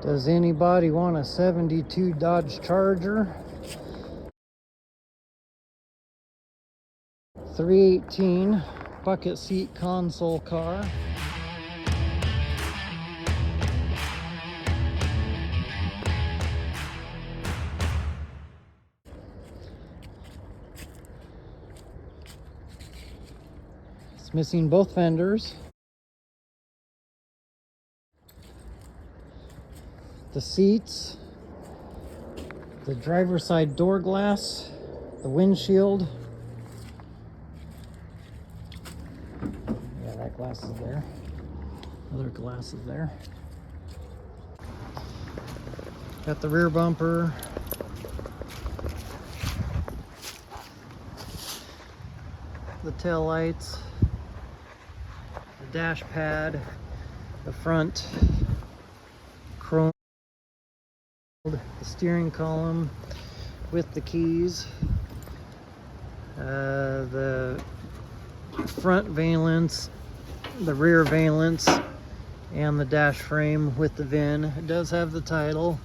Does anybody want a 72 Dodge Charger? 318 bucket seat console car. It's missing both fenders. The seats, the driver's side door glass, the windshield. Yeah, that glass is there. Other glass is there. Got the rear bumper. The tail lights. The dash pad. The front chrome. The steering column with the keys. The front valance, the rear valance, and the dash frame with the VIN. It does have the title.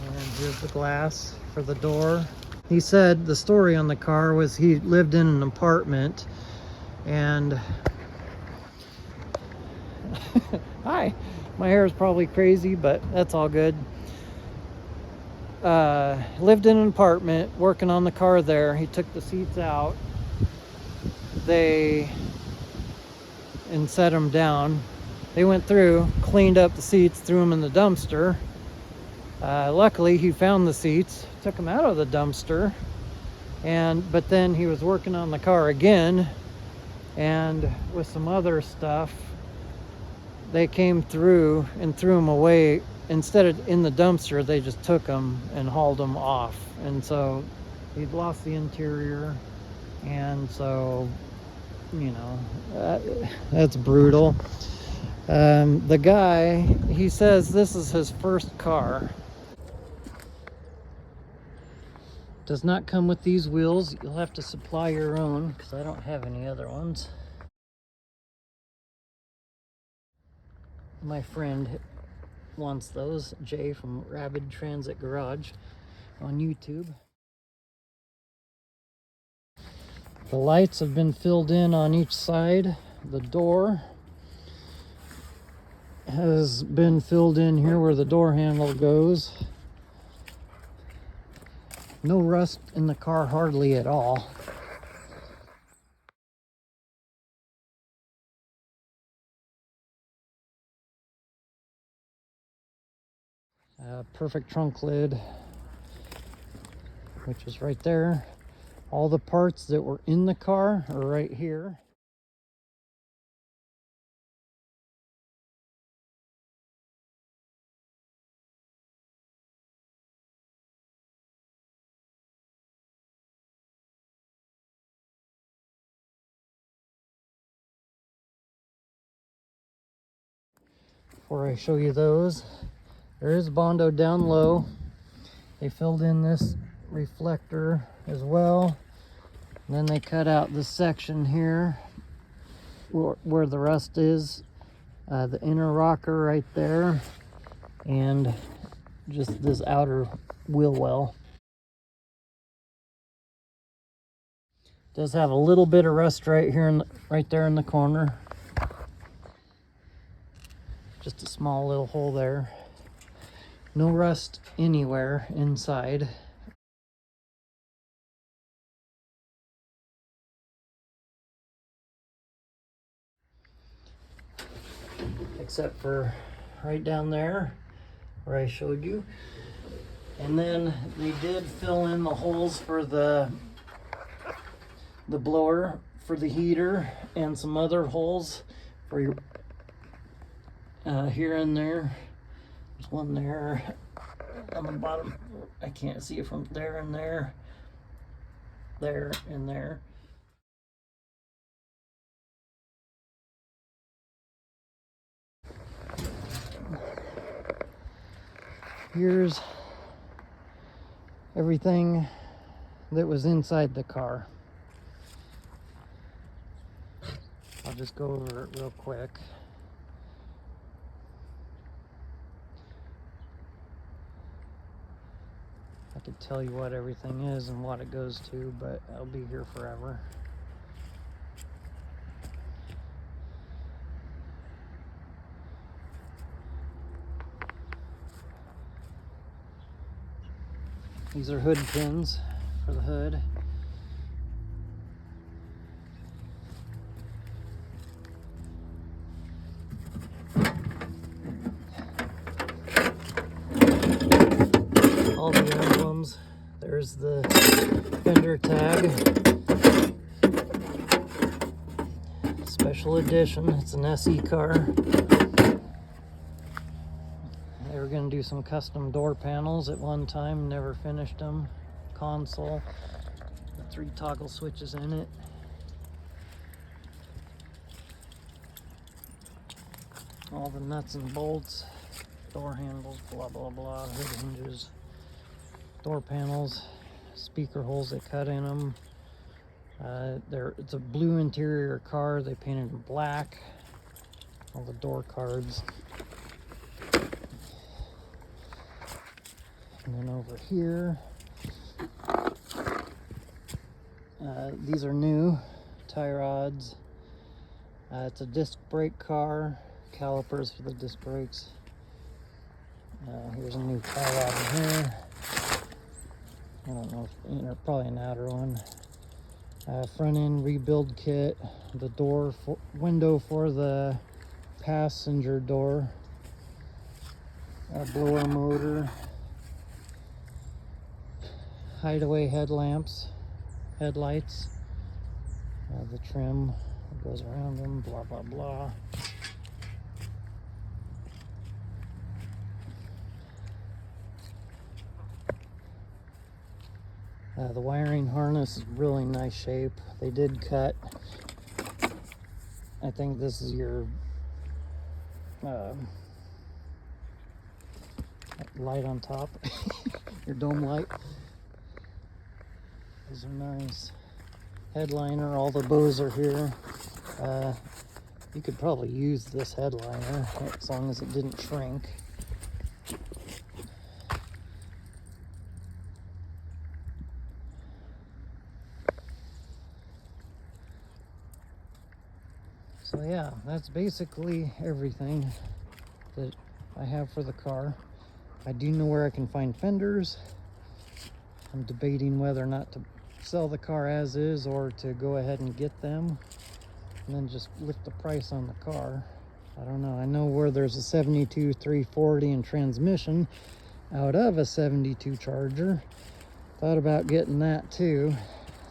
And here's the glass for the door. He said the story on the car was he lived in an apartment and hi, my hair is probably crazy, but that's all good. Lived in an apartment, working on the car there. He took the seats out. And set them down. They went through, cleaned up the seats, threw them in the dumpster. Luckily, he found the seats, took them out of the dumpster, but then he was working on the car again, and with some other stuff, they came through and threw them away. Instead of in the dumpster, they just took them and hauled them off. And so he'd lost the interior, and so, you know, that's brutal. The guy, he says this is his first car. Does not come with these wheels. You'll have to supply your own because I don't have any other ones. My friend wants those, Jay from Rabid Transit Garage on YouTube. The lights have been filled in on each side. The door has been filled in here where the door handle goes. No rust in the car, hardly at all. Perfect trunk lid, which is right there. All the parts that were in the car are right here. Before I show you those, there is Bondo down low. They filled in this reflector as well. And then they cut out this section here where the rust is. The inner rocker right there. And just this outer wheel well. Does have a little bit of rust right here, right there in the corner. Just a small little hole there. No rust anywhere inside. Except for right down there where I showed you. And then they did fill in the holes for the blower for the heater and some other holes for your here and there. There's one there on the bottom. I can't see it from there and there. There and there. Here's everything that was inside the car. I'll just go over it real quick. could tell you what everything is and what it goes to, but I'll be here forever. These are hood pins for the hood. All the emblems. There's the fender tag. Special edition. It's an SE car. They were going to do some custom door panels at one time, never finished them. Console. The 3 toggle switches in it. All the nuts and bolts. Door handles, blah blah blah, hood hinges, door panels, speaker holes they cut in them. It's a blue interior car. They painted in black. All the door cards. And then over here, these are new tie rods. It's a disc brake car. Calipers for the disc brakes. Here's a new tie rod in here. I don't know if, probably an outer one. Front end rebuild kit. The window for the passenger door. Blower motor. Hideaway headlamps. Headlights. The trim that goes around them. Blah blah blah. The wiring harness is really nice shape. They did cut, I think this is your light on top, your dome light. These are nice. Headliner, all the bows are here. You could probably use this headliner as long as it didn't shrink. So yeah, that's basically everything that I have for the car. I do know where I can find fenders. I'm debating whether or not to sell the car as is or to go ahead and get them and then just lift the price on the car. I don't know. I know where there's a 72 340 and transmission out of a 72 Charger. Thought about getting that too.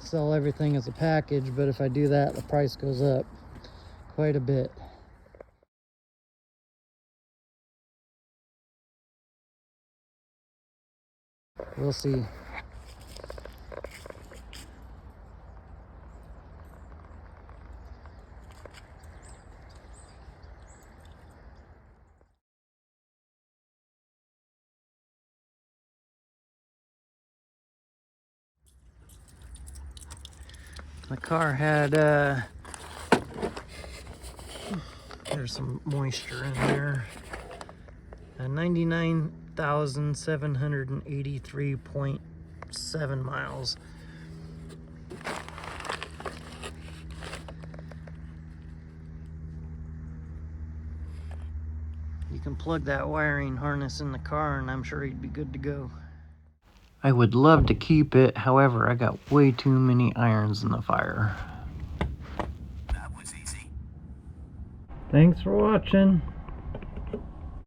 Sell everything as a package, but if I do that, the price goes up quite a bit. We'll see. The car had there's some moisture in there. 99,783.7 miles. You can plug that wiring harness in the car and I'm sure he'd be good to go. I would love to keep it, however, I got way too many irons in the fire. That was easy. Thanks for watching.